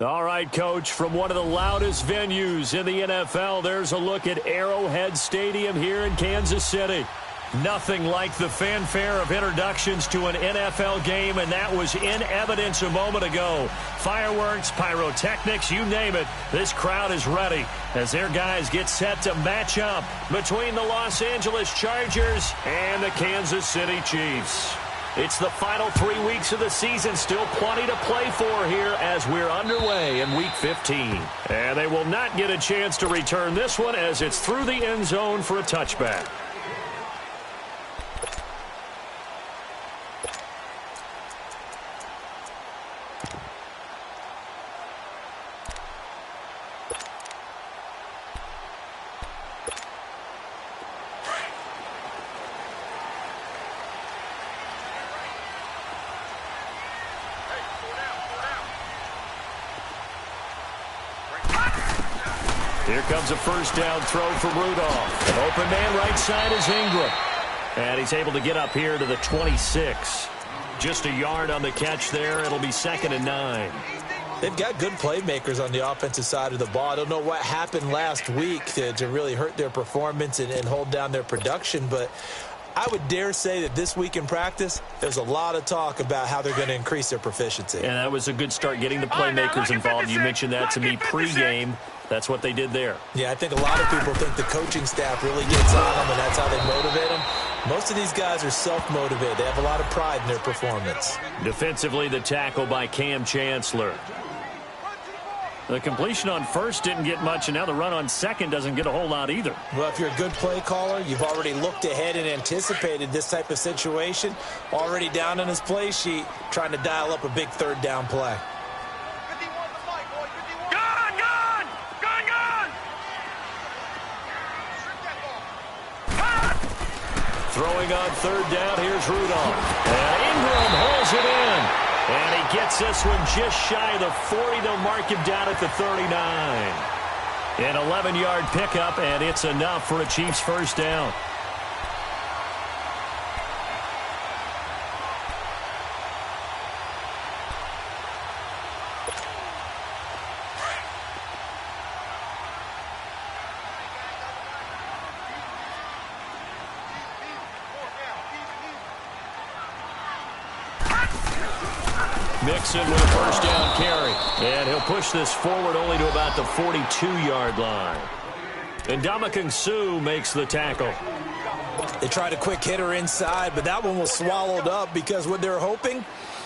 All right, Coach, from one of the loudest venues in the NFL, there's a look at Arrowhead Stadium here in Kansas City. Nothing like the fanfare of introductions to an NFL game, and that was in evidence a moment ago. Fireworks, pyrotechnics, you name it. This crowd is ready as their guys get set to match up between the Los Angeles Chargers and the Kansas City Chiefs. It's the final 3 weeks of the season, still plenty to play for here as we're underway in Week 15. And they will not get a chance to return this one as it's through the end zone for a touchback. Here comes a first down throw for Rudolph. An open man right side is Ingram. And he's able to get up here to the 26. Just a yard on the catch there. It'll be 2nd and 9. They've got good playmakers on the offensive side of the ball. I don't know what happened last week to really hurt their performance and hold down their production, but I would dare say that this week in practice, there's a lot of talk about how they're going to increase their proficiency. And that was a good start getting the playmakers involved. You mentioned that to me pregame. That's what they did there. Yeah, I think a lot of people think the coaching staff really gets on them, and that's how they motivate them. Most of these guys are self-motivated. They have a lot of pride in their performance. Defensively, the tackle by Cam Chancellor. The completion on first didn't get much, and now the run on second doesn't get a whole lot either. Well, if you're a good play caller, you've already looked ahead and anticipated this type of situation. Already down on his play sheet, trying to dial up a big third down play. Throwing on third down, here's Rudolph. And Ingram holds it in. And he gets this one just shy of the 40. They'll mark him down at the 39. An 11-yard pickup, and it's enough for a Chiefs first down. Mixon with a first down carry. And he'll push this forward only to about the 42-yard line. And Ndamukong Suh makes the tackle. They tried a quick hitter inside, but that one was swallowed up because what they're hoping,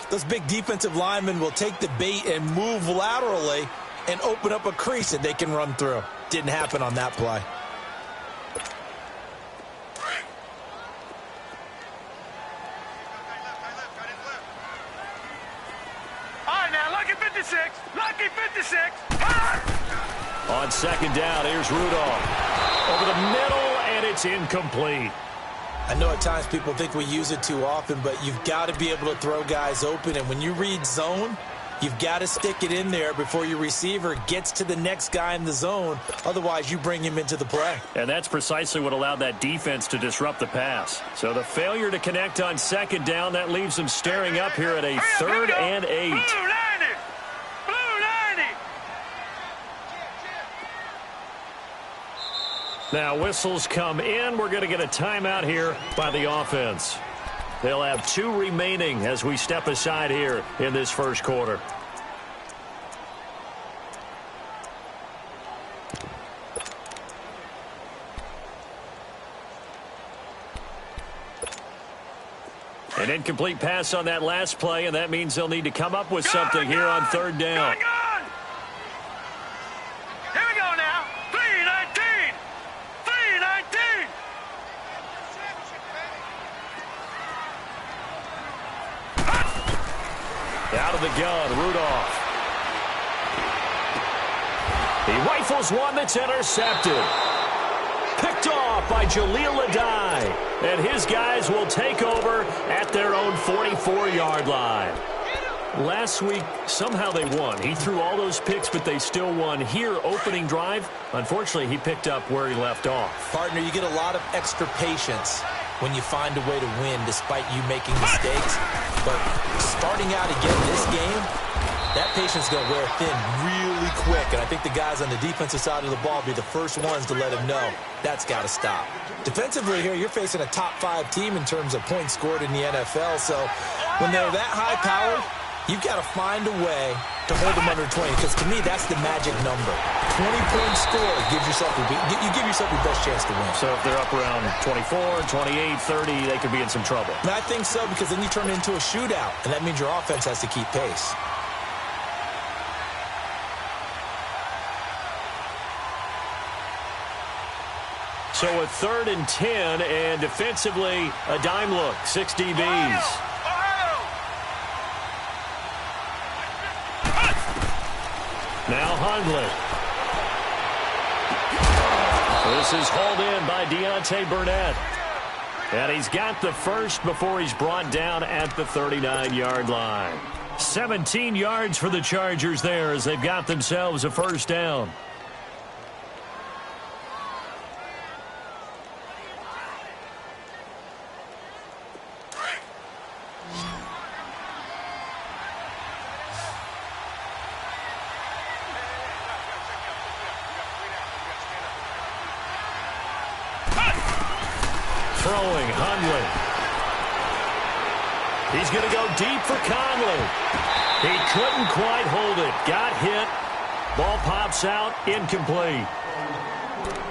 those big defensive linemen will take the bait and move laterally and open up a crease that they can run through. Didn't happen on that play. Lucky 56. On second down, here's Rudolph. Over the middle, and it's incomplete. I know at times people think we use it too often, but you've got to be able to throw guys open. And when you read zone, you've got to stick it in there before your receiver gets to the next guy in the zone. Otherwise, you bring him into the play. And that's precisely what allowed that defense to disrupt the pass. So the failure to connect on second down, that leaves them staring up here at a 3rd and 8. Now whistles come in. We're going to get a timeout here by the offense. They'll have 2 remaining as we step aside here in this first quarter. An incomplete pass on that last play, and that means they'll need to come up with something here on third down. Out of the gun, Rudolph. He rifles one that's intercepted. Picked off by Jaleel Adai. And his guys will take over at their own 44-yard line. Last week, somehow they won. He threw all those picks, but they still won. Here, opening drive, unfortunately, he picked up where he left off. Partner, you get a lot of extra patience when you find a way to win despite you making mistakes. But starting out again this game, that patience is going to wear thin really quick, and I think the guys on the defensive side of the ball will be the first ones to let him know that's got to stop. Defensively here, you're facing a top-5 team in terms of points scored in the NFL, so when they're that high-powered, you've got to find a way to hold them under 20, because to me, that's the magic number. 20-point score gives yourself you give yourself your best chance to win. So if they're up around 24, 28, 30, they could be in some trouble. And I think so, because then you turn it into a shootout, and that means your offense has to keep pace. So a 3rd and 10, and defensively, a dime look, 6 DBs. Now Hundley. This is hauled in by Deontay Burnett. And he's got the first before he's brought down at the 39-yard line. 17 yards for the Chargers there as they've got themselves a first down. Throwing, Hundley. He's going to go deep for Conley. He couldn't quite hold it. Got hit. Ball pops out, incomplete.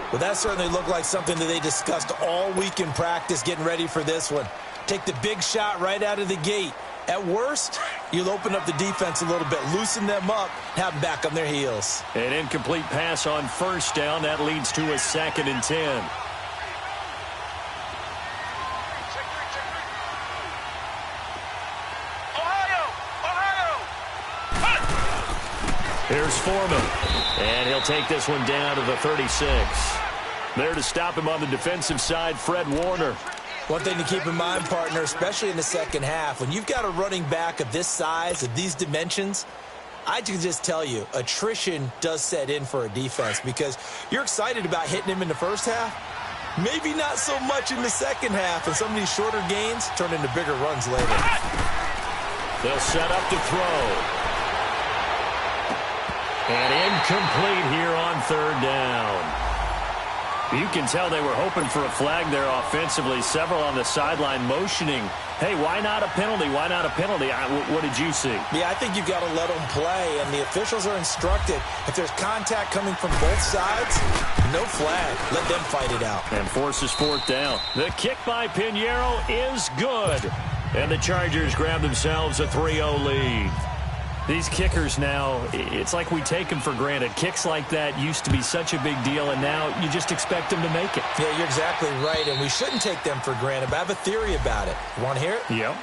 Well, that certainly looked like something that they discussed all week in practice getting ready for this one. Take the big shot right out of the gate. At worst, you'll open up the defense a little bit, loosen them up, have them back on their heels. An incomplete pass on first down. That leads to a 2nd and 10. Here's Foreman, and he'll take this one down to the 36. There to stop him on the defensive side, Fred Warner. One thing to keep in mind, partner, especially in the second half, when you've got a running back of this size, of these dimensions, I can just tell you, attrition does set in for a defense because you're excited about hitting him in the first half. Maybe not so much in the second half, and some of these shorter gains turn into bigger runs later. They'll set up to throw. And incomplete here on 3rd down. You can tell they were hoping for a flag there offensively. Several on the sideline motioning, hey, why not a penalty? Why not a penalty? What did you see? Yeah, I think you've got to let them play, and the officials are instructed. If there's contact coming from both sides, no flag. Let them fight it out. And forces 4th down. The kick by Pinheiro is good. And the Chargers grab themselves a 3-0 lead. These kickers now, it's like we take them for granted. Kicks like that used to be such a big deal, and now you just expect them to make it. Yeah, you're exactly right, and we shouldn't take them for granted, but I have a theory about it. You want to hear it? Yep.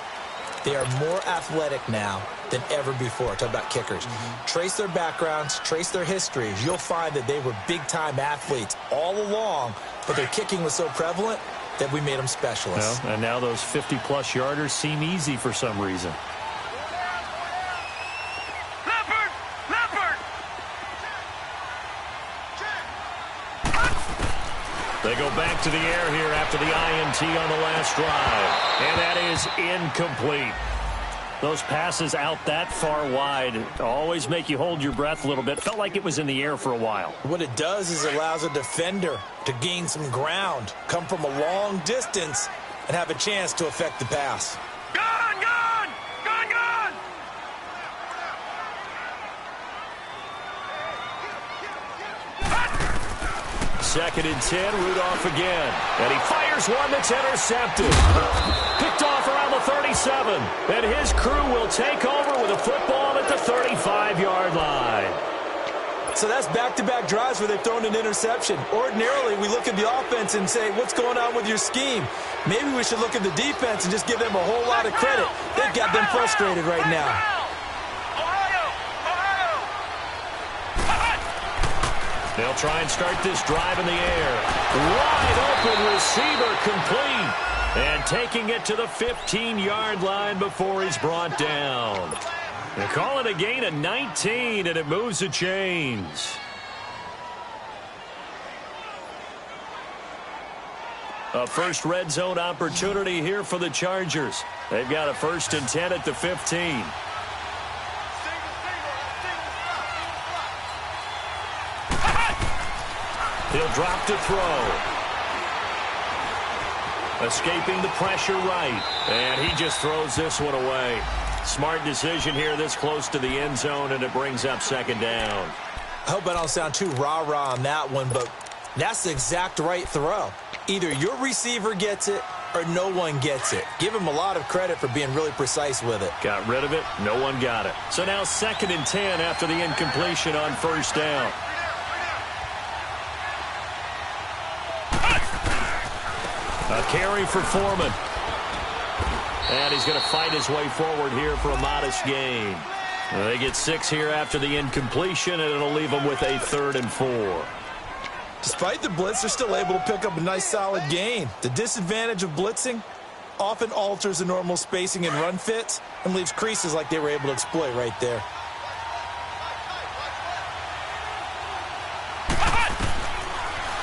They are more athletic now than ever before. Talk about kickers. Trace their backgrounds, trace their histories. You'll find that they were big-time athletes all along, but their kicking was so prevalent that we made them specialists. Well, and now those 50-plus yarders seem easy for some reason. They go back to the air here after the INT on the last drive. And that is incomplete. Those passes out that far wide always make you hold your breath a little bit. Felt like it was in the air for a while. What it does is it allows a defender to gain some ground, come from a long distance, and have a chance to affect the pass. Gone, gone! Gone, gone! 2nd and 10, Rudolph again. And he fires one that's intercepted. Picked off around the 37. And his crew will take over with a football at the 35-yard line. So that's back-to-back drives where they've thrown an interception. Ordinarily, we look at the offense and say, what's going on with your scheme? Maybe we should look at the defense and just give them a whole lot of credit. They've got them frustrated right now. They'll try and start this drive in the air. Wide open receiver complete. And taking it to the 15-yard line before he's brought down. They call it a gain of 19, and it moves the chains. A first red zone opportunity here for the Chargers. They've got a 1st and 10 at the 15. He'll drop to throw. Escaping the pressure right. And he just throws this one away. Smart decision here this close to the end zone, and it brings up second down. I hope I don't sound too rah-rah on that one, but that's the exact right throw. Either your receiver gets it or no one gets it. Give him a lot of credit for being really precise with it. Got rid of it. No one got it. So now 2nd and 10 after the incompletion on first down. A carry for Foreman. And he's going to fight his way forward here for a modest gain. They get 6 here after the incompletion, and it'll leave them with a 3rd and 4. Despite the blitz, they're still able to pick up a nice solid gain. The disadvantage of blitzing often alters the normal spacing and run fits and leaves creases like they were able to exploit right there.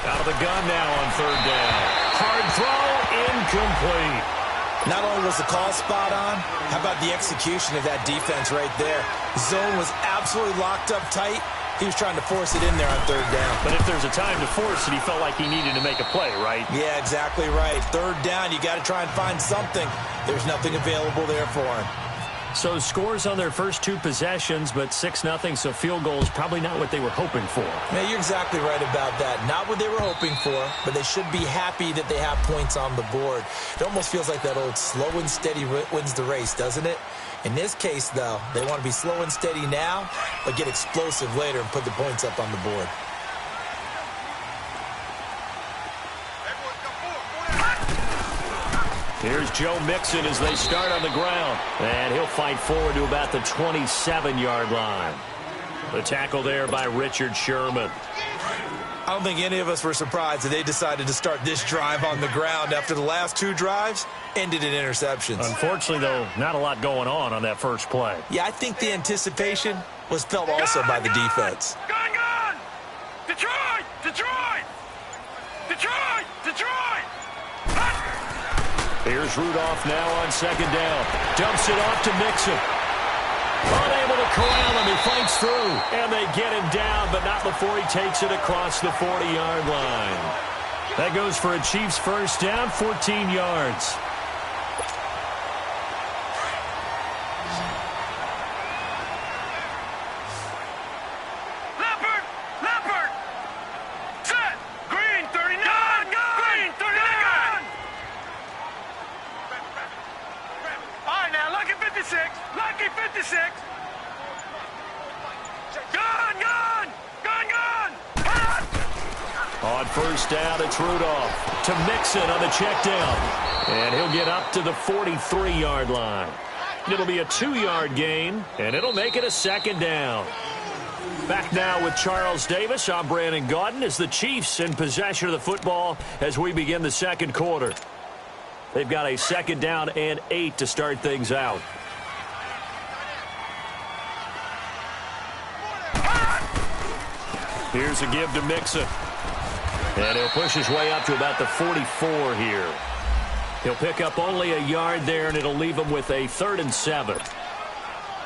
Out of the gun now on 3rd down. Hard throw, incomplete. Not only was the call spot on, how about the execution of that defense right there? Zone was absolutely locked up tight. He was trying to force it in there on 3rd down. But if there's a time to force it, he felt like he needed to make a play, right? Yeah, exactly right. 3rd down, you got to try and find something. There's nothing available there for him. So scores on their first 2 possessions, but 6-0, so field goal is probably not what they were hoping for. Yeah, you're exactly right about that. Not what they were hoping for, but they should be happy that they have points on the board. It almost feels like that old slow and steady wins the race, doesn't it? In this case, though, they want to be slow and steady now, but get explosive later and put the points up on the board. Here's Joe Mixon as they start on the ground. And he'll fight forward to about the 27-yard line. The tackle there by Richard Sherman. I don't think any of us were surprised that they decided to start this drive on the ground after the last 2 drives ended in interceptions. Unfortunately, though, not a lot going on that first play. Yeah, I think the anticipation was felt also by the defense. Gone! Detroit! Detroit! Detroit! Detroit! Here's Rudolph now on 2nd down. Dumps it off to Mixon. Unable to corral him. He fights through. And they get him down, but not before he takes it across the 40-yard line. That goes for a Chiefs first down, 14 yards. Leopard! Set! Green 39! Green 39! All right, now, lucky 56! Lucky 56! Gun! On first down, it's Rudolph to Mixon on the check down. And he'll get up to the 43-yard line. It'll be a 2-yard gain, and it'll make it a 2nd down. Back now with Charles Davis. I'm Brandon Gaudin as the Chiefs in possession of the football as we begin the 2nd quarter. They've got a 2nd down and 8 to start things out. Here's a give to Mixon. And he'll push his way up to about the 44 here. He'll pick up only a yard there, and it'll leave him with a 3rd and 7.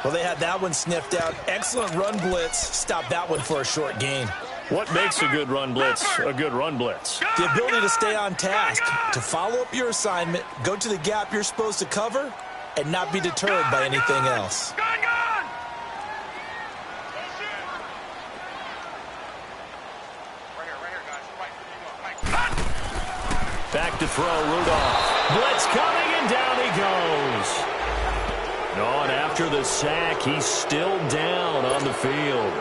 Well, they had that one sniffed out. Excellent run blitz. Stop that one for a short gain. What makes a good run blitz a good run blitz? The ability to stay on task, to follow up your assignment, go to the gap you're supposed to cover, and not be deterred by anything else. Gun! Back to throw, Rudolph. Blitz coming, and down he goes. No, and after the sack, he's still down on the field.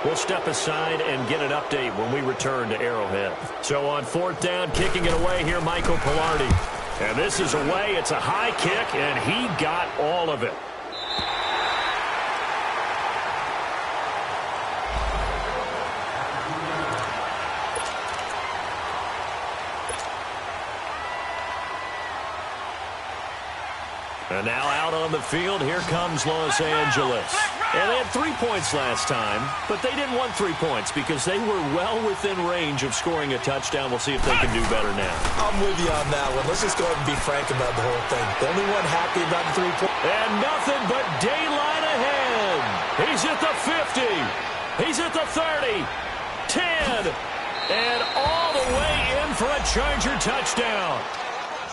We'll step aside and get an update when we return to Arrowhead. So on 4th down, kicking it away here, Michael Pilardi. And this is away. It's a high kick, and he got all of it. And now out on the field, here comes Los Angeles. And they had 3 points last time, but they didn't want 3 points because they were well within range of scoring a touchdown. We'll see if they can do better now. I'm with you on that one. Let's just go ahead and be frank about the whole thing. The only one happy about the 3 points. And nothing but daylight ahead. He's at the 50. He's at the 30. 10. And all the way in for a Charger touchdown.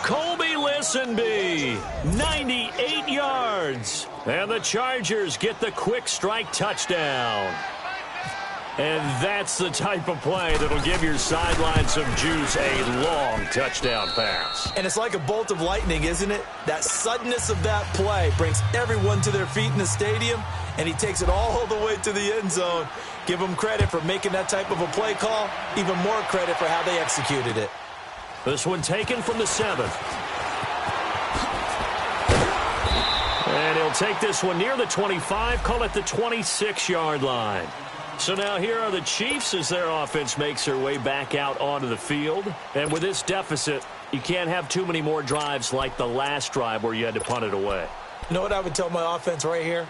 Colby Listenby, 98 yards. And the Chargers get the quick strike touchdown. And that's the type of play that'll give your sideline some juice, a long touchdown pass. And it's like a bolt of lightning, isn't it? That suddenness of that play brings everyone to their feet in the stadium, and he takes it all the way to the end zone. Give him credit for making that type of a play call, even more credit for how they executed it. This one taken from the 7. And he'll take this one near the 25, call it the 26-yard line. So now here are the Chiefs as their offense makes their way back out onto the field. And with this deficit, you can't have too many more drives like the last drive where you had to punt it away. You know what I would tell my offense right here?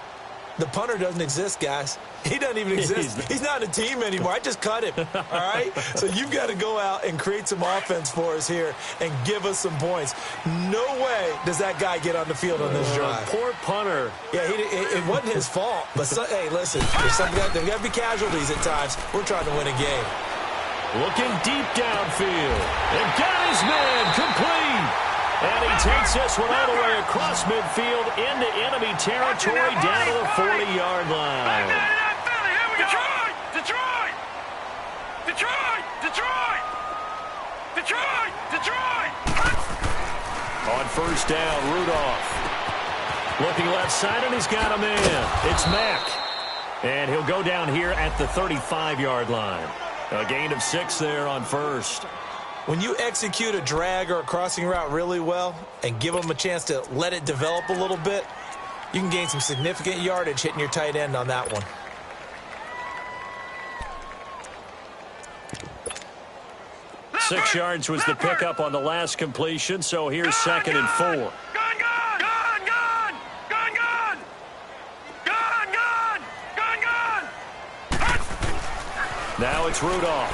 The punter doesn't exist, guys. He doesn't even exist. He's not a team anymore. I just cut him, all right? So you've got to go out and create some offense for us here and give us some points. No way does that guy get on the field on this drive. Poor punter. Yeah, it wasn't his fault. But, hey, listen, there's got to be casualties at times. We're trying to win a game. Looking deep downfield. And got his man complete. And he takes this one all the way across midfield into enemy territory down to the 40-yard line. Detroit! Detroit! Detroit! Detroit! Detroit! Detroit! On first down, Rudolph. Looking left side, and he's got a man. It's Mack. And he'll go down here at the 35-yard line. A gain of 6 there on first. When you execute a drag or a crossing route really well and give them a chance to let it develop a little bit, you can gain some significant yardage hitting your tight end on that one. Six yards was the pickup on the last completion, so here's 2nd and 4. Gun, gun! Gun, gun! Gun, gun! Gun, gun! Gun, gun! Now it's Rudolph.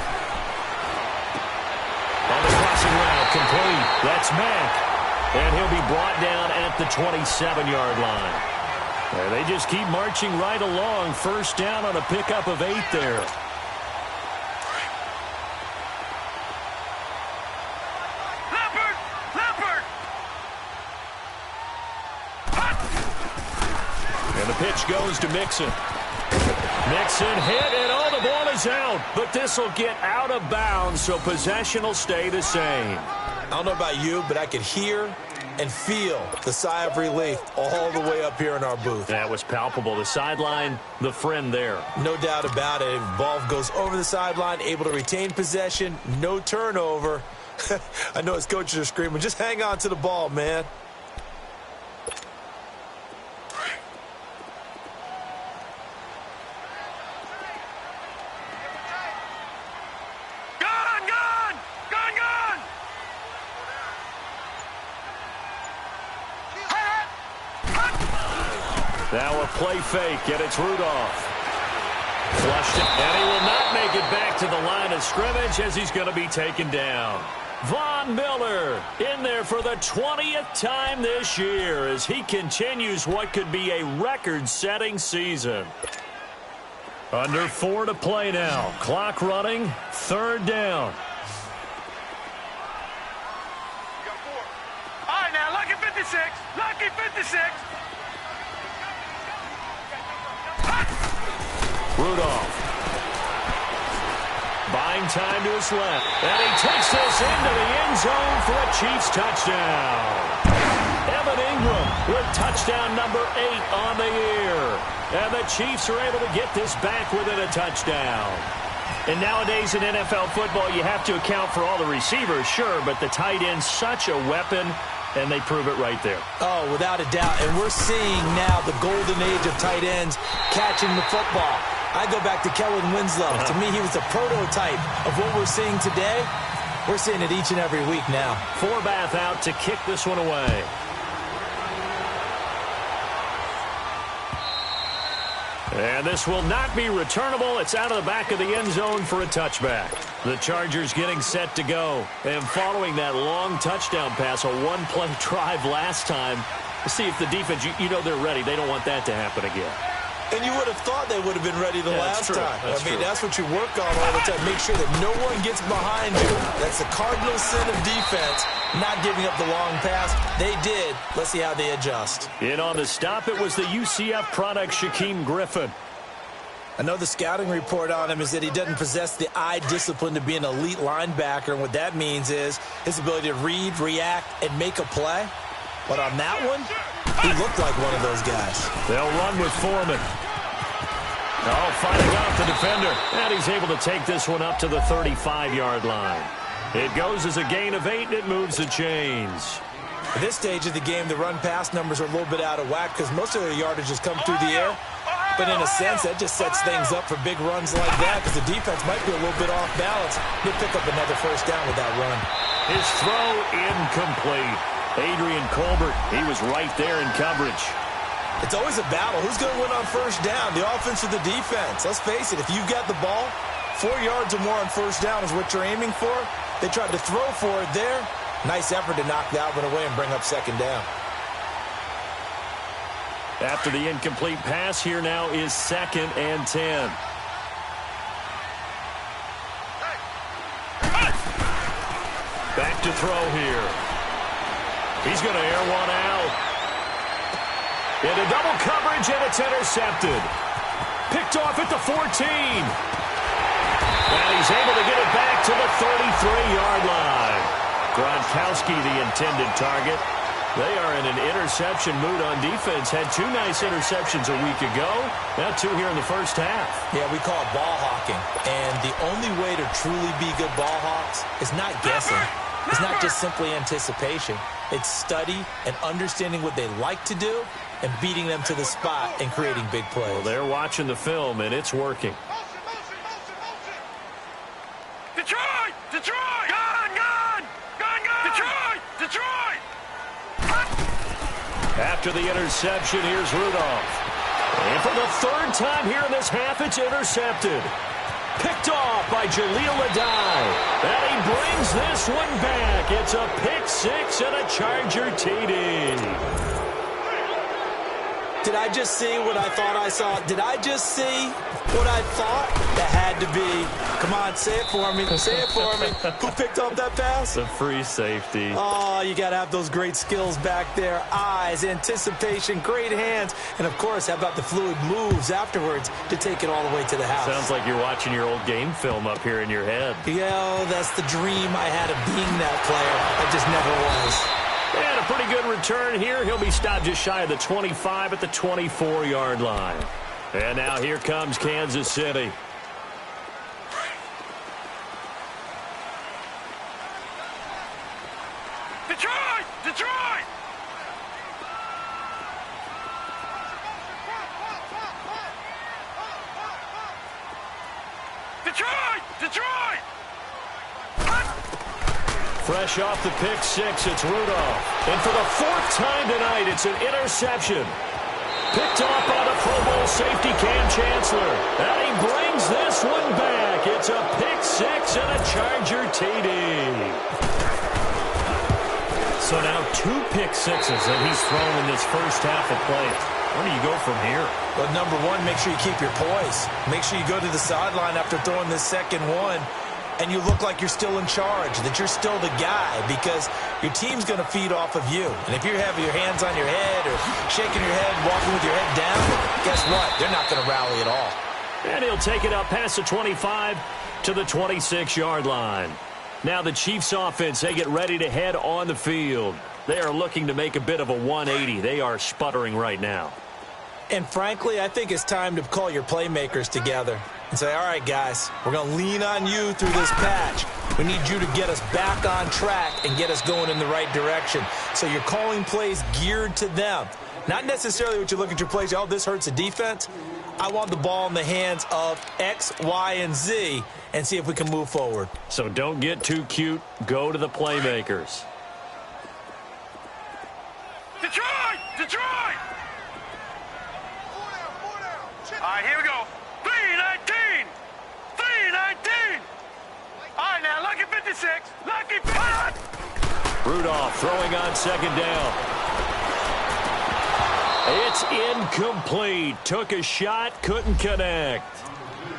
On the crossing route, complete. That's Mack. And he'll be brought down at the 27-yard line. And they just keep marching right along. First down on a pickup of 8 there. Leopard! Leopard! And the pitch goes to Mixon. Mixon hit, and the ball is out. But this will get out of bounds, so possession will stay the same. I don't know about you, but I could hear and feel the sigh of relief all the way up here in our booth. That was palpable. The sideline, the friend there. No doubt about it. Ball goes over the sideline, able to retain possession, no turnover. I know his coaches are screaming, just hang on to the ball, man. Now a play fake, and it's Rudolph. Flushed it, and he will not make it back to the line of scrimmage as he's going to be taken down. Von Miller in there for the 20th time this year as he continues what could be a record-setting season. Under 4 to play now. Clock running, 3rd down. All right, now, lucky 56. Lucky 56. Rudolph. Buying time to his left. And he takes this into the end zone for a Chiefs touchdown. Evan Ingram with touchdown number 8 on the year. And the Chiefs are able to get this back within a touchdown. And nowadays in NFL football, you have to account for all the receivers, sure, but the tight end's such a weapon, and they prove it right there. Oh, without a doubt. And we're seeing now the golden age of tight ends catching the football. I go back to Kellen Winslow. To me, he was a prototype of what we're seeing today. We're seeing it each and every week now. Forbath out to kick this one away. And this will not be returnable. It's out of the back of the end zone for a touchback. The Chargers getting set to go. And following that long touchdown pass, a one-play drive last time, see if the defense, you know they're ready. They don't want that to happen again. And you would have thought they would have been ready the last time. That's what you work on all the time. Make sure that no one gets behind you. That's the cardinal sin of defense, not giving up the long pass. They did. Let's see how they adjust. In on the stop, it was the UCF product, Shaquem Griffin. I know the scouting report on him is that he doesn't possess the eye discipline to be an elite linebacker. And what that means is his ability to read, react, and make a play. But on that one, he looked like one of those guys. They'll run with Foreman. Oh, fighting off the defender. And he's able to take this one up to the 35-yard line. It goes as a gain of 8, and it moves the chains. At this stage of the game, the run-pass numbers are a little bit out of whack because most of their yardage has come through the air. But in a sense, that just sets things up for big runs like that because the defense might be a little bit off balance. He'll pick up another first down with that run. His throw incomplete. Adrian Colbert, he was right there in coverage. It's always a battle. Who's going to win on first down, the offense or the defense? Let's face it, if you've got the ball, 4 yards or more on first down is what you're aiming for. They tried to throw for it there. Nice effort to knock that one away and bring up second down. After the incomplete pass, here now is 2nd and 10. Back to throw here. He's going to air one out. Into double coverage, and it's intercepted. Picked off at the 14. And he's able to get it back to the 33-yard line. Gronkowski, the intended target. They are in an interception mood on defense. Had 2 nice interceptions a week ago. Now 2 here in the first half. Yeah, we call it ball hawking. And the only way to truly be good ball hawks is not guessing. It's not just simply anticipation. It's study and understanding what they like to do and beating them to the spot and creating big plays. Well, they're watching the film, and it's working. Detroit! Detroit! Gun! Gun! Gun! Gun! Detroit! Detroit! After the interception, here's Rudolph. And for the 3rd time here in this half, it's intercepted. Picked off by Jaleel Adai. And he brings this one back. It's a pick 6 and a Charger TD. Did I just see what I thought I saw? Did I just see what I thought? That had to be. Come on, say it for me. Say it for me. Who picked up that pass? The free safety. Oh, you got to have those great skills back there. Eyes, anticipation, great hands. And, of course, how about the fluid moves afterwards to take it all the way to the house? Sounds like you're watching your old game film up here in your head. Yeah, that's the dream I had of being that player. I just never was. And a pretty good return here. He'll be stopped just shy of the 25 at the 24-yard line. And now here comes Kansas City. Detroit! Detroit! Detroit! Detroit! Fresh off the pick 6, it's Rudolph. And for the 4th time tonight, it's an interception. Picked off by the Pro Bowl safety Cam Chancellor. And he brings this one back. It's a pick 6 and a Charger TD. So now 2 pick 6s that he's thrown in this first half of play. Where do you go from here? Well, number one, make sure you keep your poise. Make sure you go to the sideline after throwing this second one, and you look like you're still in charge, that you're still the guy, because your team's going to feed off of you. And if you're having your hands on your head or shaking your head, walking with your head down, guess what? They're not going to rally at all. And he'll take it up past the 25 to the 26-yard line. Now the Chiefs offense, they get ready to head on the field. They are looking to make a bit of a 180. They are sputtering right now. And frankly, I think it's time to call your playmakers together and say, all right, guys, we're going to lean on you through this patch. We need you to get us back on track and get us going in the right direction. So you're calling plays geared to them. Not necessarily what you look at your plays, oh, this hurts the defense. I want the ball in the hands of X, Y, and Z and see if we can move forward. So don't get too cute. Go to the playmakers. Detroit! Detroit! All right, here we go. 3-19! 3-19! All right, now, lucky 56. Lucky 56. Rudolph throwing on second down. It's incomplete. Took a shot, couldn't connect.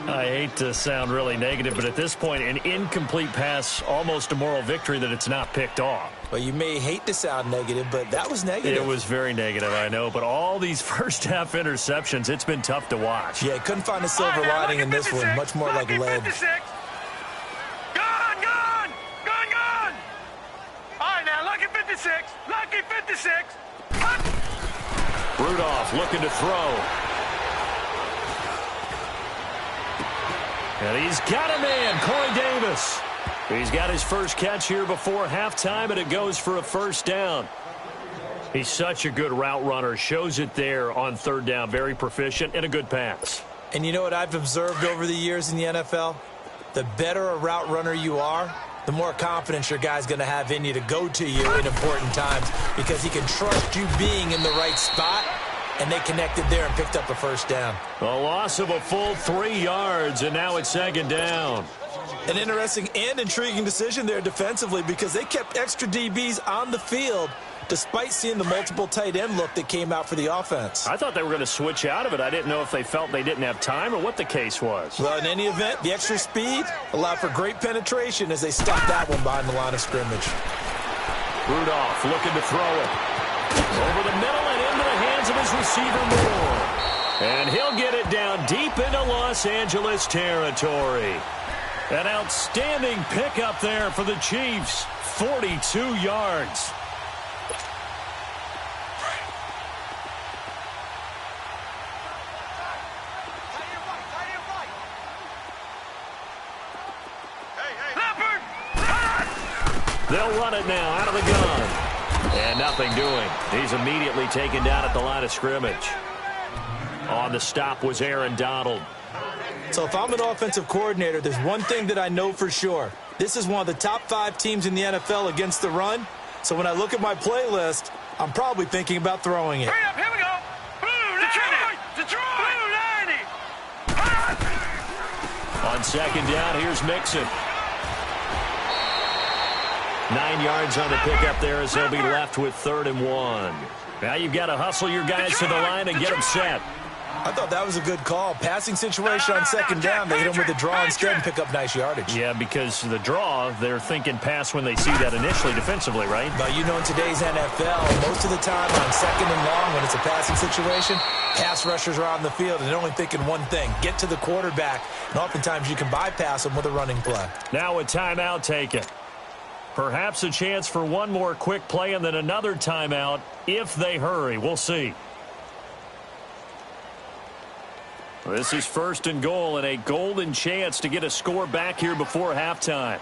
I hate to sound really negative, but at this point, an incomplete pass, almost a moral victory that it's not picked off. Well, you may hate to sound negative, but that was negative. It was very negative, I know. But all these first-half interceptions, it's been tough to watch. Yeah, couldn't find a silver lining in this one. Much more like lead. Gone, gone, gone, gone. All right, now, lucky 56, lucky 56. Rudolph looking to throw. And he's got a man, Corey Davis. He's got his first catch here before halftime, and it goes for a first down. He's such a good route runner. Shows it there on third down. Very proficient and a good pass. And you know what I've observed over the years in the NFL? The better a route runner you are, the more confidence your guy's going to have in you to go to you in important times because he can trust you being in the right spot, and they connected there and picked up a first down. A loss of a full 3 yards, and now it's second down. An interesting and intriguing decision there defensively because they kept extra DBs on the field despite seeing the multiple tight end look that came out for the offense. I thought they were going to switch out of it. I didn't know if they felt they didn't have time or what the case was. Well, in any event, the extra speed allowed for great penetration as they stopped that one behind the line of scrimmage. Rudolph looking to throw it. Over the middle and into the hands of his receiver, Moore. And he'll get it down deep into Los Angeles territory. An outstanding pickup there for the Chiefs. 42 yards. They'll run it now out of the gun. And nothing doing. He's immediately taken down at the line of scrimmage. On the stop was Aaron Donald. So if I'm an offensive coordinator, there's one thing that I know for sure. This is one of the top 5 teams in the NFL against the run. So when I look at my playlist, I'm probably thinking about throwing it. Hurry up, here we go. Blue 90. Detroit. Blue 90. On second down, here's Mixon. 9 yards on the pickup there as they'll be left with 3rd and 1. Now you've got to hustle your guys to the line and get them set. I thought that was a good call. Passing situation on second down, they hit him with a draw instead and pick up nice yardage. Yeah, because the draw, they're thinking pass when they see that initially defensively, right? But you know, in today's NFL, most of the time on second and long, when it's a passing situation, pass rushers are on the field and they're only thinking one thing, get to the quarterback. And oftentimes you can bypass them with a running play. Now a timeout taken. Perhaps a chance for one more quick play and then another timeout if they hurry. We'll see. This is 1st and goal and a golden chance to get a score back here before halftime.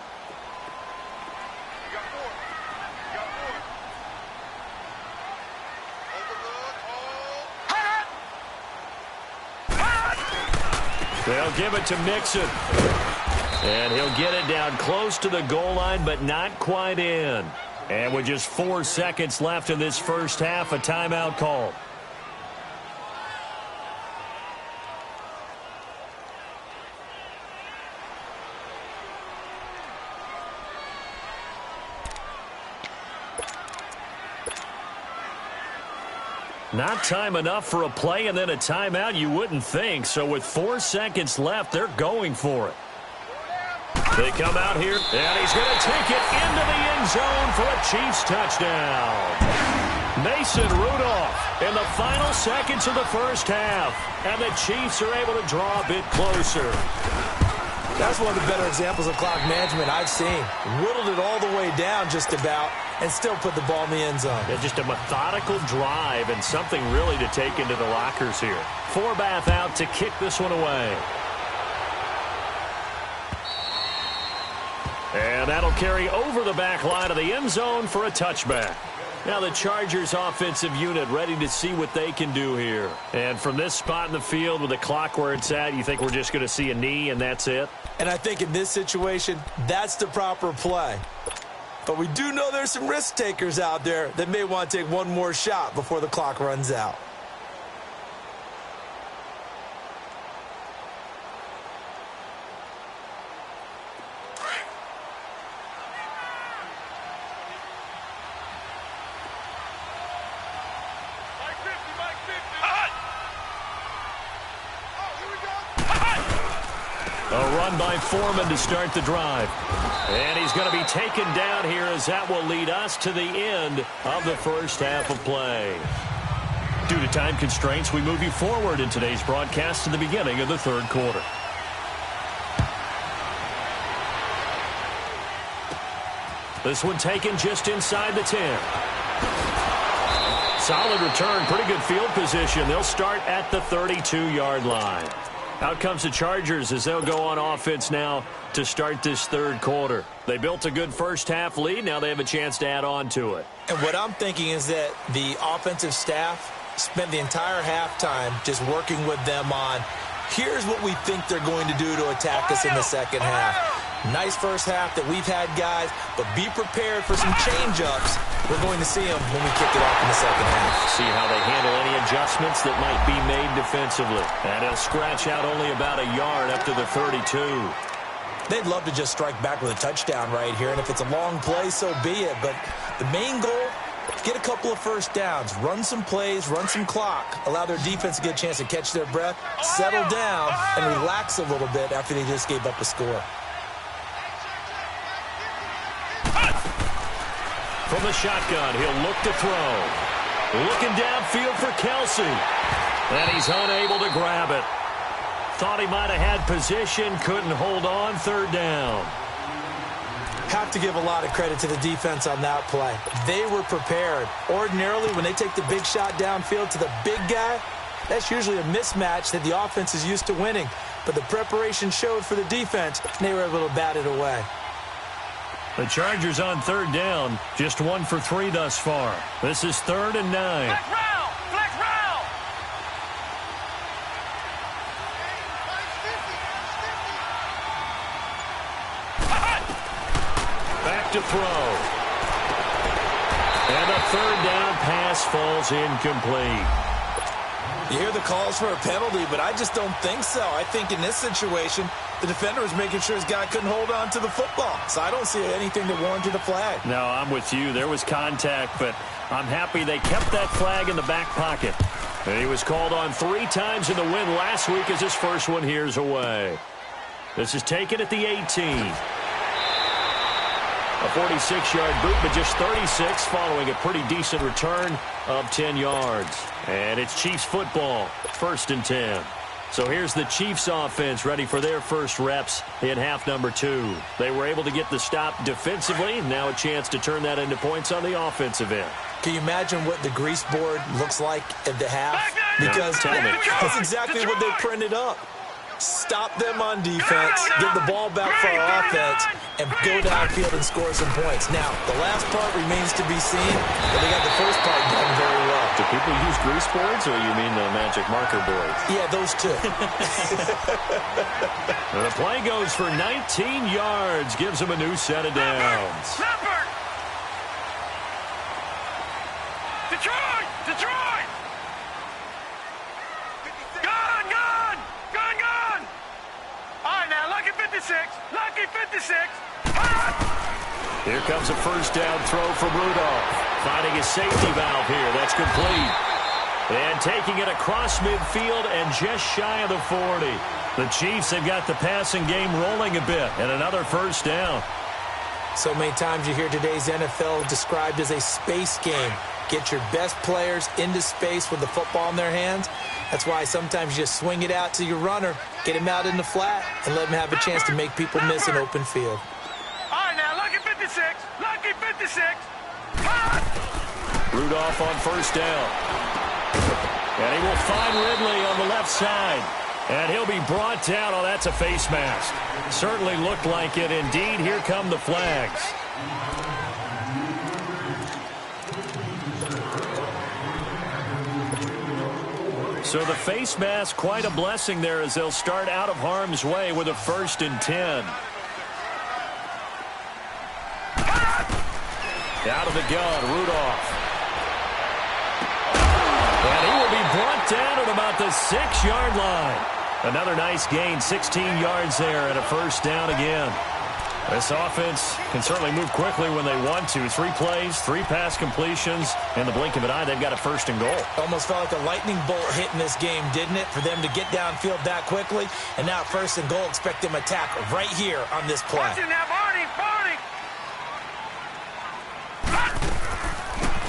They'll give it to Mixon. And he'll get it down close to the goal line, but not quite in. And with just 4 seconds left in this first half, a timeout call. Not time enough for a play and then a timeout, you wouldn't think. So with 4 seconds left, they're going for it. They come out here, and he's going to take it into the end zone for a Chiefs touchdown. Mason Rudolph in the final seconds of the first half. And the Chiefs are able to draw a bit closer. That's one of the better examples of clock management I've seen. Whittled it all the way down just about and still put the ball in the end zone. Yeah, just a methodical drive and something really to take into the lockers here. Forbath out to kick this one away. And that'll carry over the back line of the end zone for a touchback. Now the Chargers offensive unit ready to see what they can do here. And from this spot in the field with the clock where it's at, you think we're just going to see a knee and that's it? And I think in this situation, that's the proper play. But we do know there's some risk takers out there that may want to take one more shot before the clock runs out. Mike 50, Mike 50. A run by Foreman to start the drive. And he's going to be taken down here as that will lead us to the end of the first half of play. Due to time constraints, we move you forward in today's broadcast to the beginning of the third quarter. This one taken just inside the 10. Solid return, pretty good field position. They'll start at the 32-yard line. Out comes the Chargers as they'll go on offense now to start this third quarter. They built a good first-half lead. Now they have a chance to add on to it. And what I'm thinking is that the offensive staff spent the entire halftime just working with them on, here's what we think they're going to do to attack us in the second half. Nice first half that we've had, guys, but be prepared for some change-ups. We're going to see them when we kick it off in the second half. See how they handle any adjustments that might be made defensively. And he'll scratch out only about a yard up to the 32. They'd love to just strike back with a touchdown right here, and if it's a long play, so be it. But the main goal, get a couple of first downs, run some plays, run some clock, allow their defense to get a chance to catch their breath, settle down, and relax a little bit after they just gave up a score. From the shotgun, he'll look to throw. Looking downfield for Kelsey. And he's unable to grab it. Thought he might have had position, couldn't hold on, third down. Have to give a lot of credit to the defense on that play. They were prepared. Ordinarily, when they take the big shot downfield to the big guy, that's usually a mismatch that the offense is used to winning. But the preparation showed for the defense, and they were able to bat it away. The Chargers on third down, just 1 for 3 thus far. This is 3rd and 9. Flex round! Flex round! Back to throw. And a third down pass falls incomplete. You hear the calls for a penalty, but I just don't think so. I think in this situation, the defender was making sure his guy couldn't hold on to the football. So I don't see anything that warranted a flag. No, I'm with you. There was contact, but I'm happy they kept that flag in the back pocket. And he was called on 3 times in the win last week as his first one here's away. This is taken at the 18. A 46-yard boot, but just 36 following a pretty decent return of 10 yards. And it's Chiefs football, 1st and 10. So here's the Chiefs offense ready for their first reps in half number 2. They were able to get the stop defensively. Now a chance to turn that into points on the offensive end. Can you imagine what the grease board looks like at the half? Because that's exactly what they printed up. Stop them on defense, get the ball back for our offense, and go downfield and score some points. Now, the last part remains to be seen, but they got the first part done very well. Do people use grease boards, or you mean the magic marker boards? Yeah, those two. The play goes for 19 yards, gives him a new set of downs. Leopard! Detroit! Detroit! Gone! Gone! Gone! Gone! All right, now, lucky 56. Lucky 56. Here comes a first down throw from Rudolph. Finding his safety valve here. That's complete. And taking it across midfield and just shy of the 40. The Chiefs have got the passing game rolling a bit. And another first down. So many times you hear today's NFL described as a space game. Get your best players into space with the football in their hands. That's why sometimes you just swing it out to your runner, get him out in the flat, and let him have a chance to make people miss an open field. All right, now, lucky 56. Lucky 56. Rudolph on first down. And he will find Ridley on the left side. And he'll be brought down. Oh, that's a face mask. Certainly looked like it. Indeed, here come the flags. So the face mask, quite a blessing there as they'll start out of harm's way with a 1st and 10. Out of the gun, Rudolph. And he will be brought down at about the 6-yard line. Another nice gain, 16 yards there and a first down again. This offense can certainly move quickly when they want to. 3 plays, 3 pass completions. In the blink of an eye, they've got a 1st and goal. Almost felt like a lightning bolt hit in this game, didn't it? For them to get downfield that quickly. And now 1st and goal, expect them to attack right here on this play. Watching that, Barney!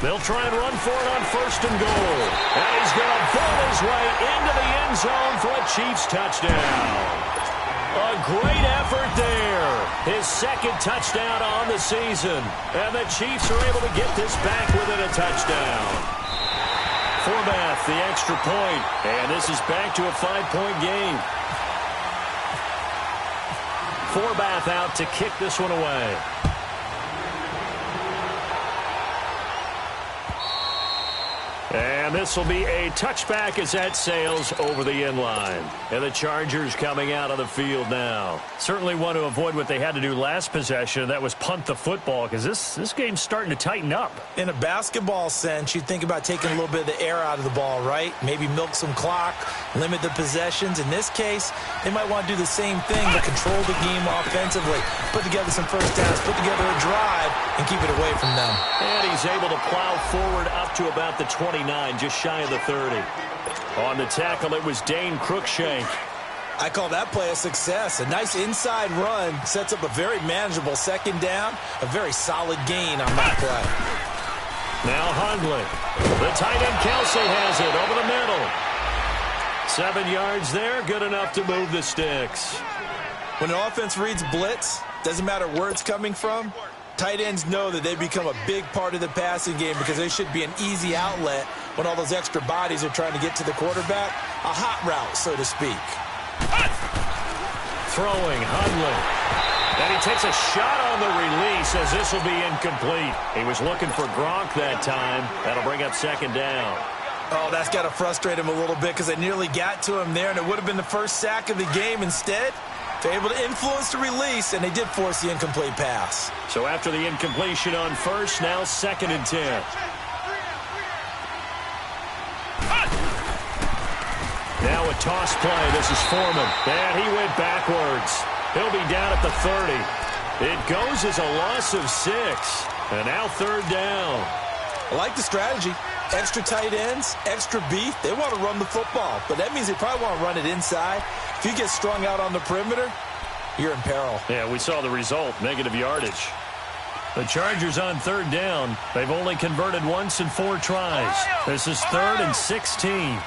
They'll try and run for it on 1st and goal. And he's going to ball his way into the end zone for a Chiefs touchdown. A great effort there. His 2nd touchdown on the season. And the Chiefs are able to get this back within a touchdown. Forbath, the extra point. And this is back to a 5-point game. Forbath out to kick this one away. And this will be a touchback as that sails over the end line. And the Chargers coming out of the field now. Certainly want to avoid what they had to do last possession. That was punt the football, because this game's starting to tighten up. In a basketball sense, you think about taking a little bit of the air out of the ball, right? Maybe milk some clock, limit the possessions. In this case, they might want to do the same thing, but control the game offensively. Put together some 1st downs, put together a drive, and keep it away from them. And he's able to plow forward up to about the 29, just shy of the 30. On the tackle, it was Dane Cruikshank. I call that play a success. A nice inside run sets up a very manageable 2nd down, a very solid gain on that play. Now Hundley. The tight end Kelsey has it over the middle. 7 yards there, good enough to move the sticks. When an offense reads blitz, doesn't matter where it's coming from, tight ends know that they become a big part of the passing game because they should be an easy outlet when all those extra bodies are trying to get to the quarterback. A hot route, so to speak. Throwing, Hundley. And he takes a shot on the release as this will be incomplete. He was looking for Gronk that time. That'll bring up 2nd down. Oh, that's got to frustrate him a little bit because they nearly got to him there, and it would have been the 1st sack of the game. Instead, they're able to influence the release, and they did force the incomplete pass. So after the incompletion on 1st, now 2nd and 10. Now a toss play. This is Foreman. And he went backwards. He'll be down at the 30. It goes as a loss of 6. And now 3rd down. I like the strategy. Extra tight ends, extra beef. They want to run the football, but that means they probably want to run it inside. If you get strung out on the perimeter, you're in peril. Yeah, we saw the result, negative yardage. The Chargers on 3rd down. They've only converted once in 4 tries. This is 3rd and 16.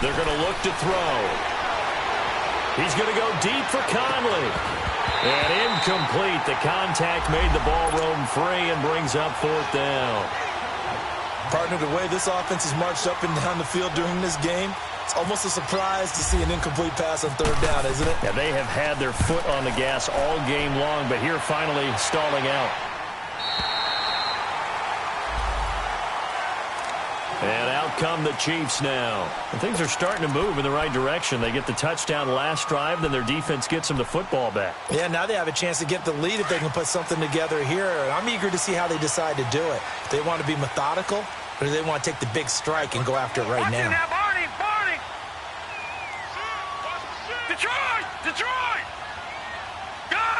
They're going to look to throw. He's going to go deep for Conley. And incomplete. The contact made the ball roam free and brings up 4th down. Partner, the way this offense has marched up and down the field during this game, it's almost a surprise to see an incomplete pass on 3rd down, isn't it? Yeah, they have had their foot on the gas all game long, but here finally stalling out. And out come the Chiefs now. And things are starting to move in the right direction. They get the touchdown last drive, then their defense gets them the football back. Yeah, now they have a chance to get the lead if they can put something together here. I'm eager to see how they decide to do it. Do they want to be methodical, or do they want to take the big strike and go after it right now? Barney! Detroit! Detroit! Gone!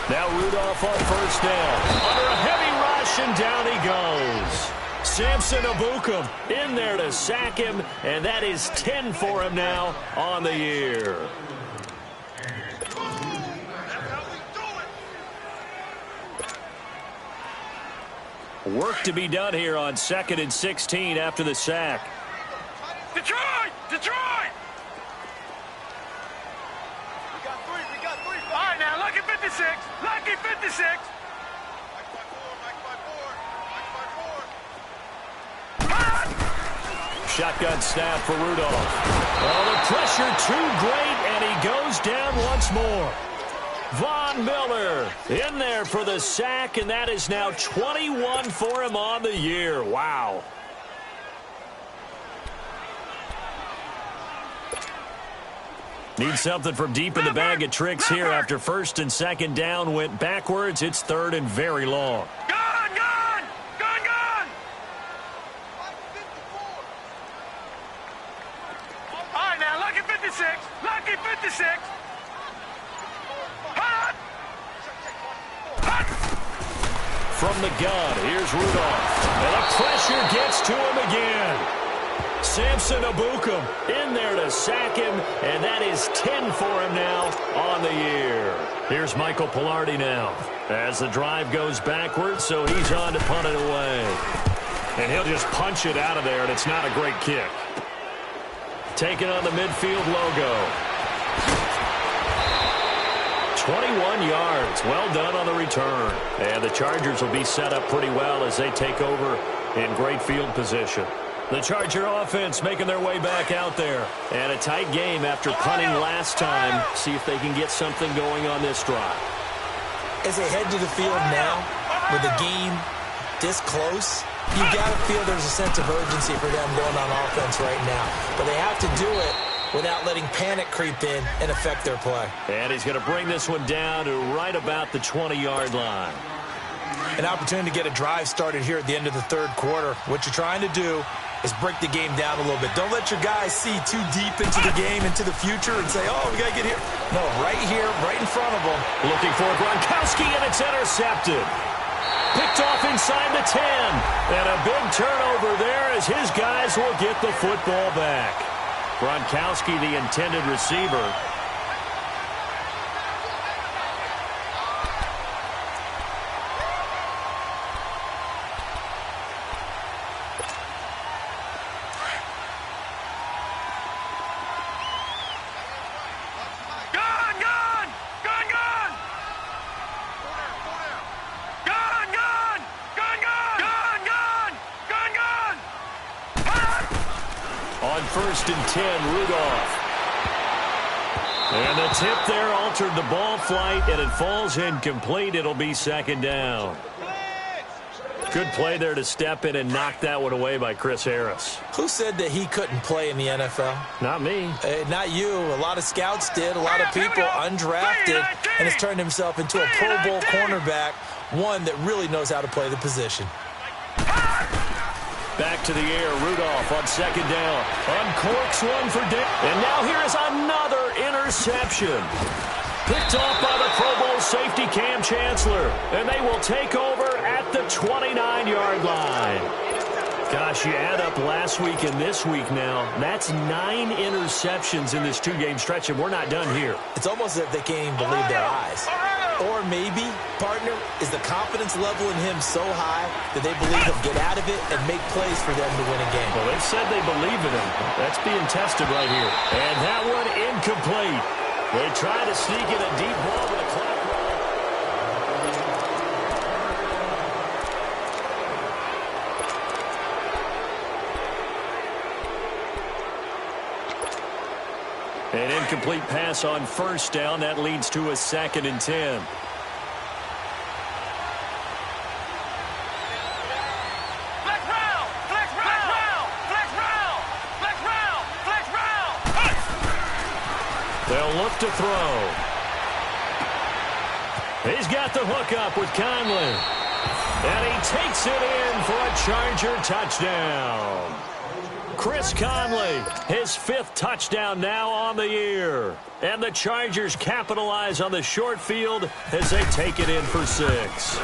Now Rudolph on 1st down. Under a heavy rush, and down he goes. Samson Ebukam in there to sack him, and that is 10 for him now on the year. Work to be done here on 2nd and 16 after the sack. Detroit! All right, now, lucky 56. Lucky 56. Shotgun snap for Rudolph. Oh, the pressure too great, and he goes down once more. Von Miller in there for the sack, and that is now 21 for him on the year. Wow. Need something from deep in the bag of tricks here after 1st and 2nd down went backwards. It's 3rd and very long. Gone! 56. Hot. Hot. From the gun, here's Rudolph. And the pressure gets to him again. Samson Abukum in there to sack him, and that is 10 for him now on the year. Here's Michael Pilardi now as the drive goes backwards, so he's on to punt it away. And he'll just punch it out of there, and it's not a great kick. Taking on the midfield logo. 21 yards. Well done on the return. And the Chargers will be set up pretty well as they take over in great field position. The Charger offense making their way back out there. And a tight game after punting last time. See if they can get something going on this drive. As they head to the field now, with the game this close, you've got to feel there's a sense of urgency for them going on offense right now. But they have to do it without letting panic creep in and affect their play. And he's going to bring this one down to right about the 20-yard line. An opportunity to get a drive started here at the end of the third quarter. What you're trying to do is break the game down a little bit. Don't let your guys see too deep into the game, into the future, and say, oh, we got to get here. No, right here, right in front of them. Looking for Gronkowski, and it's intercepted. Picked off inside the 10. And a big turnover there as his guys will get the football back. Gronkowski, the intended receiver. First and 10, Rudolph. And the tip there altered the ball flight, and it falls incomplete. It'll be second down. Good play there to step in and knock that one away by Chris Harris. Who said that he couldn't play in the NFL? Not me. Not you. A lot of scouts did. A lot of people undrafted, and has turned himself into a Pro Bowl cornerback, one that really knows how to play the position. Back to the air, Rudolph on second down. Uncorks one for Dick. And now here is another interception. Picked off by the Pro Bowl safety Cam Chancellor. And they will take over at the 29-yard line. Gosh, you add up last week and this week now. That's 9 interceptions in this two-game stretch, and we're not done here. It's almost as if they can't even believe their eyes. Or maybe, partner, is the confidence level in him so high that they believe he'll get out of it and make plays for them to win a game. Well, they've said they believe in him. That's being tested right here. And that one incomplete. They try to sneak in a deep ball with a clock. An incomplete pass on first down. That leads to a 2nd and 10. They'll look to throw. He's got the hook up with Conley. And he takes it in for a Charger touchdown. Chris Conley, his 5th touchdown now on the year. And the Chargers capitalize on the short field as they take it in for 6.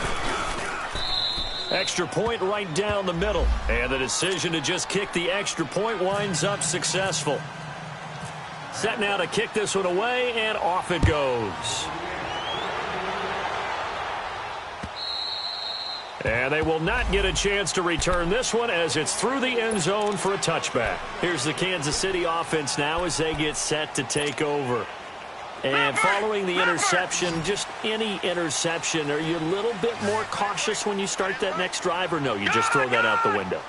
Extra point right down the middle. And the decision to just kick the extra point winds up successful. Set now to kick this one away, and off it goes. And they will not get a chance to return this one as it's through the end zone for a touchback. Here's the Kansas City offense now as they get set to take over. And following the interception, just any interception, are you a little bit more cautious when you start that next drive, or no, you just throw that out the window?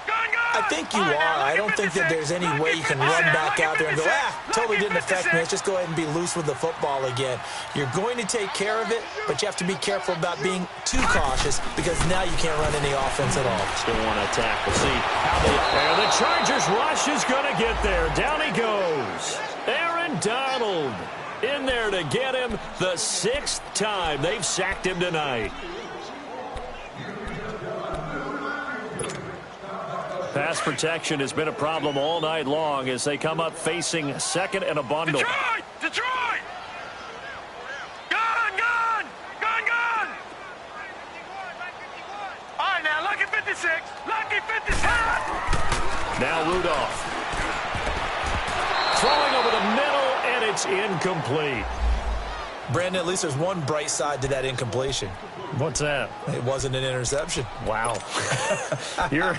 I think you are. I don't think that there's any way you can run back out there and go, totally didn't affect me. Let's just go ahead and be loose with the football again. You're going to take care of it, but you have to be careful about being too cautious because now you can't run any offense at all. Still want to attack. We'll see how they... And the Chargers rush is going to get there. Down he goes. Aaron Donald in there to get him the 6th time they've sacked him tonight. Pass protection has been a problem all night long as they come up facing 2nd and a bundle. Detroit! Now Rudolph. Throwing over the middle, and it's incomplete. Brandon, at least there's one bright side to that incompletion. What's that? It wasn't an interception. Wow. You're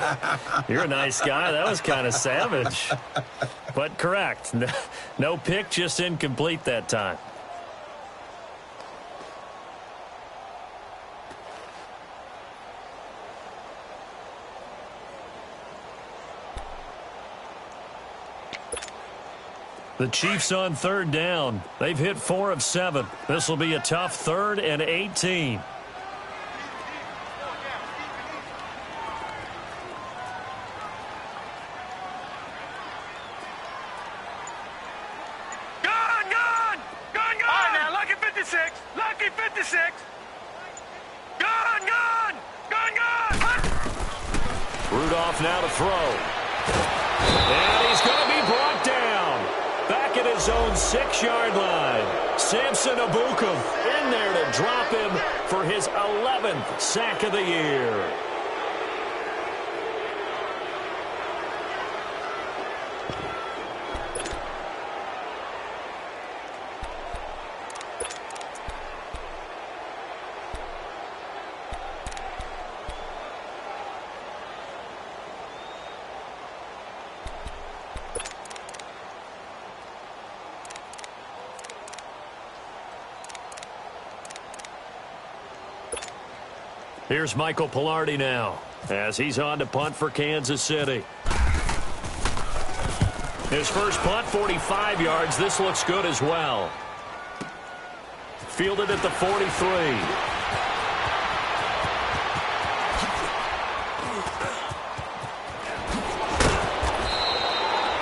a nice guy. That was kind of savage. But correct. No pick, just incomplete that time. The Chiefs on third down. They've hit 4 of 7. This will be a tough 3rd and 18. Lucky 56. Gone. Rudolph now to throw. And he's going to be brought down. Back at his own 6-yard line. Samson Abukum in there to drop him for his 11th sack of the year. Here's Michael Pilardi now as he's on to punt for Kansas City. His first punt, 45 yards. This looks good as well. Fielded at the 43.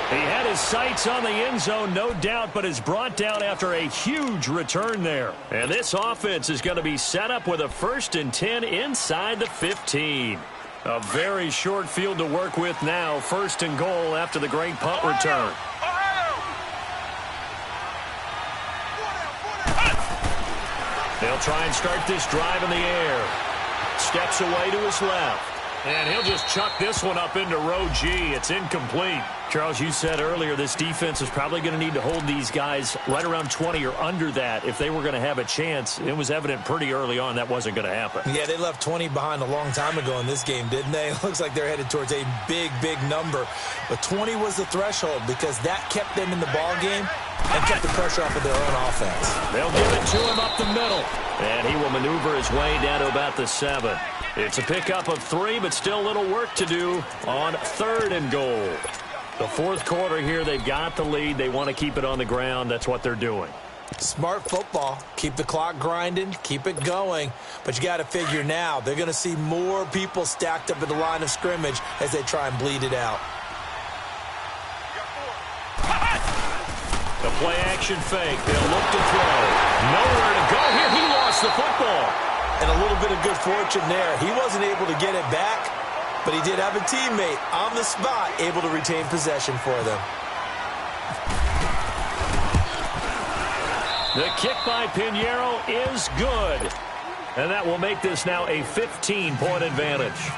He had his sights on the end zone, no doubt, but is brought down after a huge return there. And this offense is going to be set up with a 1st and 10 inside the 15. A very short field to work with now. 1st and goal after the great punt return. They'll try and start this drive in the air. Steps away to his left. And he'll just chuck this one up into row G. It's incomplete. Charles, you said earlier this defense is probably going to need to hold these guys right around 20 or under that if they were going to have a chance. It was evident pretty early on that wasn't going to happen. Yeah, they left 20 behind a long time ago in this game, didn't they? It looks like they're headed towards a big, big number. But 20 was the threshold because that kept them in the ball game and kept the pressure off of their own offense. They'll give it to him up the middle. And he will maneuver his way down to about the 7. It's a pickup of 3, but still a little work to do on 3rd and goal. The 4th quarter here, they've got the lead. They want to keep it on the ground. That's what they're doing. Smart football. Keep the clock grinding. Keep it going. But you got to figure now, they're going to see more people stacked up at the line of scrimmage as they try and bleed it out. The play action fake. They'll look to throw. Nowhere to go here. He lost the football. And a little bit of good fortune there. He wasn't able to get it back, but he did have a teammate on the spot able to retain possession for them. The kick by Pinheiro is good. And that will make this now a 15-point advantage.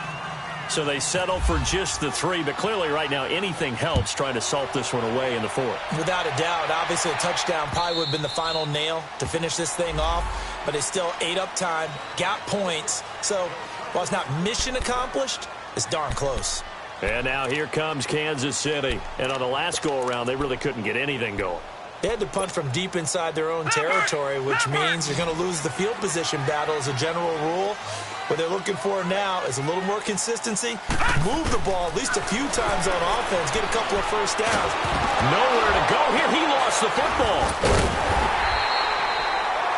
So they settle for just the 3, but clearly right now anything helps trying to salt this one away in the 4th. Without a doubt, obviously a touchdown probably would have been the final nail to finish this thing off, but it's still ate up time, got points. So while it's not mission accomplished, it's darn close. And now here comes Kansas City. And on the last go-around, they really couldn't get anything going. They had to punt from deep inside their own territory, which means you're going to lose the field position battle as a general rule. What they're looking for now is a little more consistency. Move the ball at least a few times on offense. Get a couple of first downs. Nowhere to go here. He lost the football.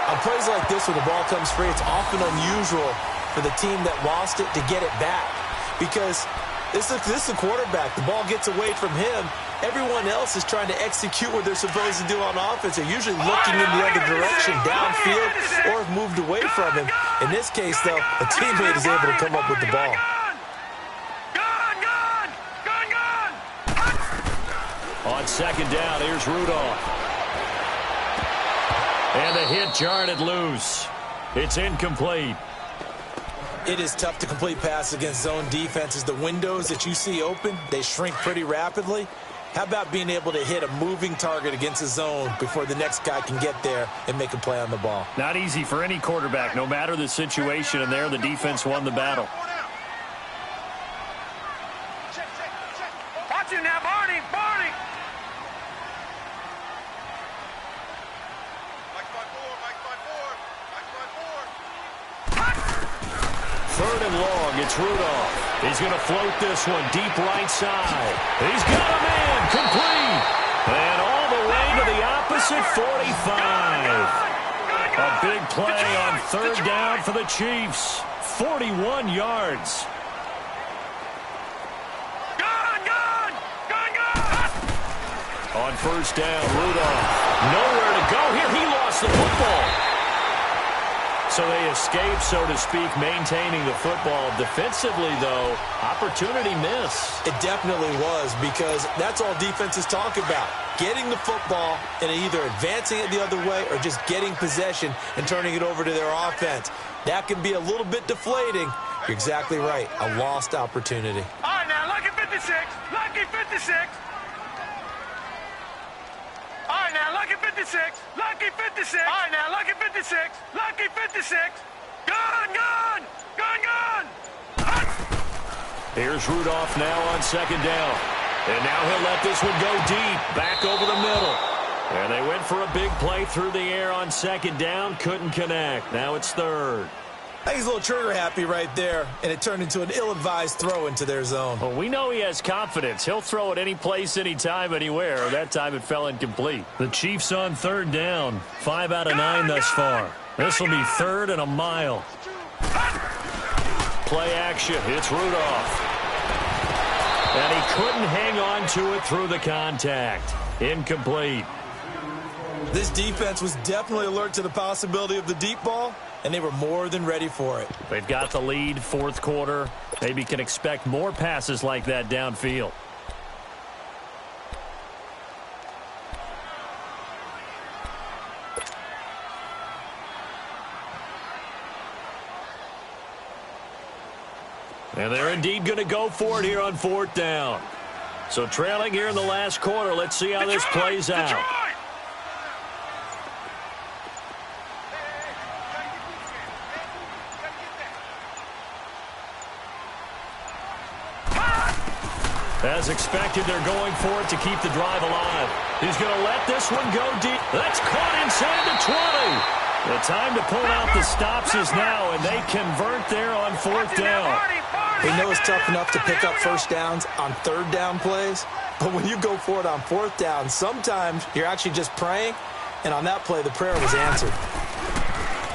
On plays like this, when the ball comes free, it's often unusual for the team that lost it to get it back. Because this is the quarterback. The ball gets away from him. Everyone else is trying to execute what they're supposed to do on offense. They're usually looking in the other direction, downfield, or have moved away from him. In this case, though, a teammate is able to come up with the ball. On 2nd down, here's Rudolph. And the hit jarred it loose. It's incomplete. It is tough to complete passes against zone defenses. The windows that you see open, they shrink pretty rapidly. How about being able to hit a moving target against a zone before the next guy can get there and make a play on the ball? Not easy for any quarterback, no matter the situation, and there the defense won the battle. Watch him now, Barney! Barney! Third and long, it's Rudolph. He's going to float this one deep right side. He's got a man, complete. And all the way to the opposite 45. A big play on third down for the Chiefs. 41 yards. On first down, Rudolph. Nowhere to go here. He lost the football. So they escape, so to speak, maintaining the football. Defensively, though, opportunity miss. It definitely was, because that's all defenses talk about. Getting the football and either advancing it the other way or just getting possession and turning it over to their offense. That can be a little bit deflating. You're exactly right. A lost opportunity. All right, now, lucky 56. Lucky 56. All right, now, lucky 56. Lucky 56. All right, now, lucky 56. Lucky 56. Gun, gun. Gun, gun. Here's Rudolph now on second down. And now he'll let this one go deep, back over the middle. And they went for a big play through the air on second down, couldn't connect. Now it's third. I think he's a little trigger happy right there, and it turned into an ill-advised throw into their zone. Well, we know he has confidence. He'll throw it any place, anytime, anywhere. That time it fell incomplete. The Chiefs on third down. 5 out of 9 thus far. This will be third and a mile. Play action. It's Rudolph. And he couldn't hang on to it through the contact. Incomplete. This defense was definitely alert to the possibility of the deep ball, and they were more than ready for it. They've got the lead, fourth quarter. Maybe can expect more passes like that downfield. And they're indeed going to go for it here on fourth down. So trailing here in the last quarter. Let's see how this plays out. As expected, they're going for it to keep the drive alive. He's going to let this one go deep. That's caught inside the 20. The time to pull out the stops is now, and they convert there on fourth down. We know it's tough enough to pick up first downs on third down plays, but when you go for it on fourth down, sometimes you're actually just praying, and on that play, the prayer was answered.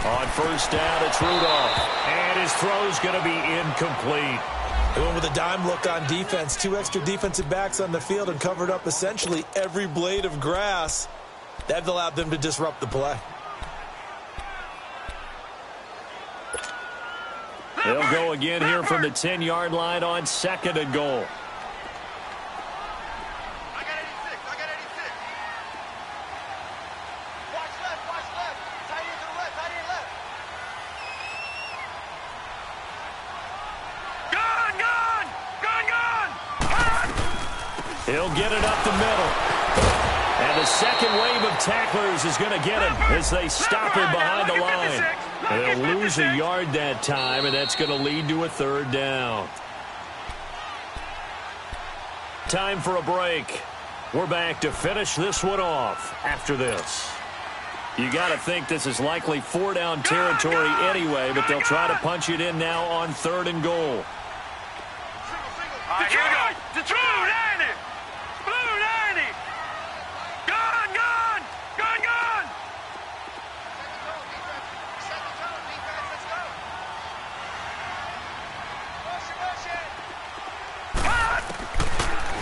On first down, it's Rudolph, and his throw's going to be incomplete. They went with a dime look on defense. 2 extra defensive backs on the field and covered up essentially every blade of grass. That allowed them to disrupt the play. They'll go again here from the 10-yard line on second and goal. I got 86. I got 86. Watch left. Watch left. Tight end to the left. Tight end left. Gun, gun. Gun, gun. He'll get it up the middle. And the second wave of tacklers is going to get him as they stop him behind the line. They'll lose a yard that time, and that's going to lead to a third down. Time for a break. We're back to finish this one off after this. You got to think this is likely 4-down territory anyway, but they'll try to punch it in now on third and goal. Detroit! Detroit! 90! Blue 90! Gun, gun! Gun, gun!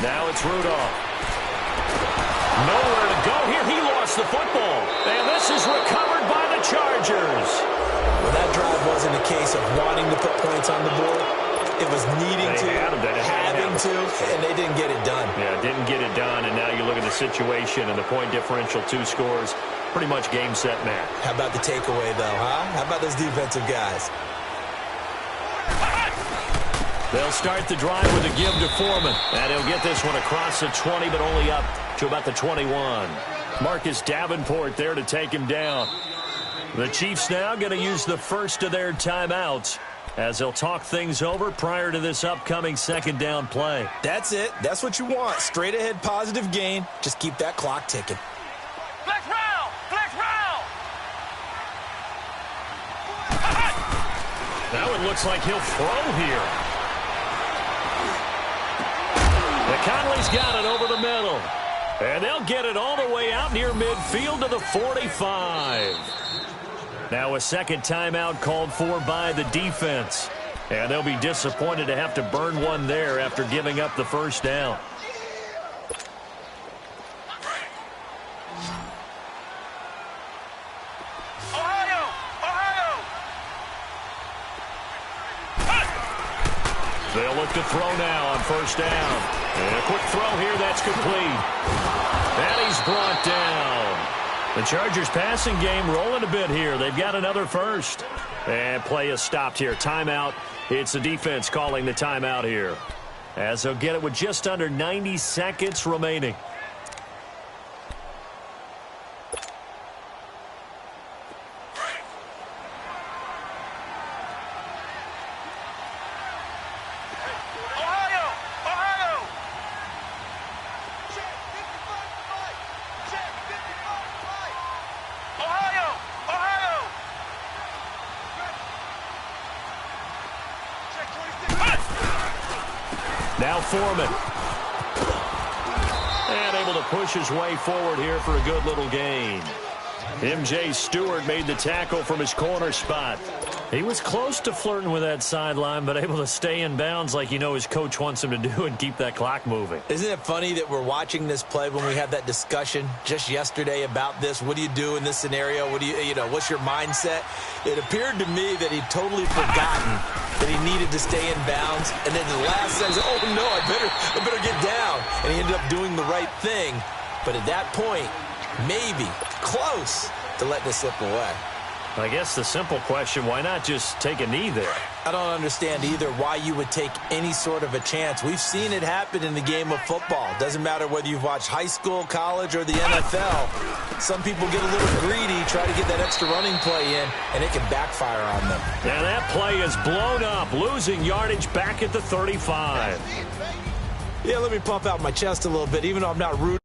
Now it's Rudolph. Nowhere to go here. He lost the football. And this is recovered by the Chargers. Well, that drive wasn't a case of wanting to put points on the board. It was needing to, having to, and they didn't get it done. Yeah, didn't get it done, and now you look at the situation and the point differential, 2 scores, pretty much game, set, match. How about the takeaway, though, huh? How about those defensive guys? They'll start the drive with a give to Foreman. And he'll get this one across the 20, but only up to about the 21. Marcus Davenport there to take him down. The Chiefs now going to use the first of their timeouts as they'll talk things over prior to this upcoming second down play. That's it. That's what you want. Straight ahead positive gain. Just keep that clock ticking. Flex round! Flex round! Now it looks like he'll throw here. Conley's got it over the middle. And they'll get it all the way out near midfield to the 45. Now a second timeout called for by the defense. And they'll be disappointed to have to burn one there after giving up the first down. They'll look to throw now on first down. And a quick throw here, that's complete. And he's brought down. The Chargers passing game rolling a bit here. They've got another first. And play is stopped here. Timeout. It's the defense calling the timeout here, as they'll get it with just under 90 seconds remaining. Now Foreman. And able to push his way forward here for a good little gain. M.J. Stewart made the tackle from his corner spot. He was close to flirting with that sideline, but able to stay in bounds like his coach wants him to do and keep that clock moving. Isn't it funny that we're watching this play when we had that discussion just yesterday about this? What do you do in this scenario? What do what's your mindset? It appeared to me that he'd totally forgotten that he needed to stay in bounds, and then the last second, oh no, I better get down. And he ended up doing the right thing. But at that point, maybe close to letting it slip away. I guess the simple question, why not just take a knee there? I don't understand either why you would take any sort of a chance. We've seen it happen in the game of football. Doesn't matter whether you've watched high school, college, or the NFL. Some people get a little greedy, try to get that extra running play in, and it can backfire on them. And that play is blown up, losing yardage back at the 35. Yeah, let me pump out my chest a little bit, even though I'm not rooting.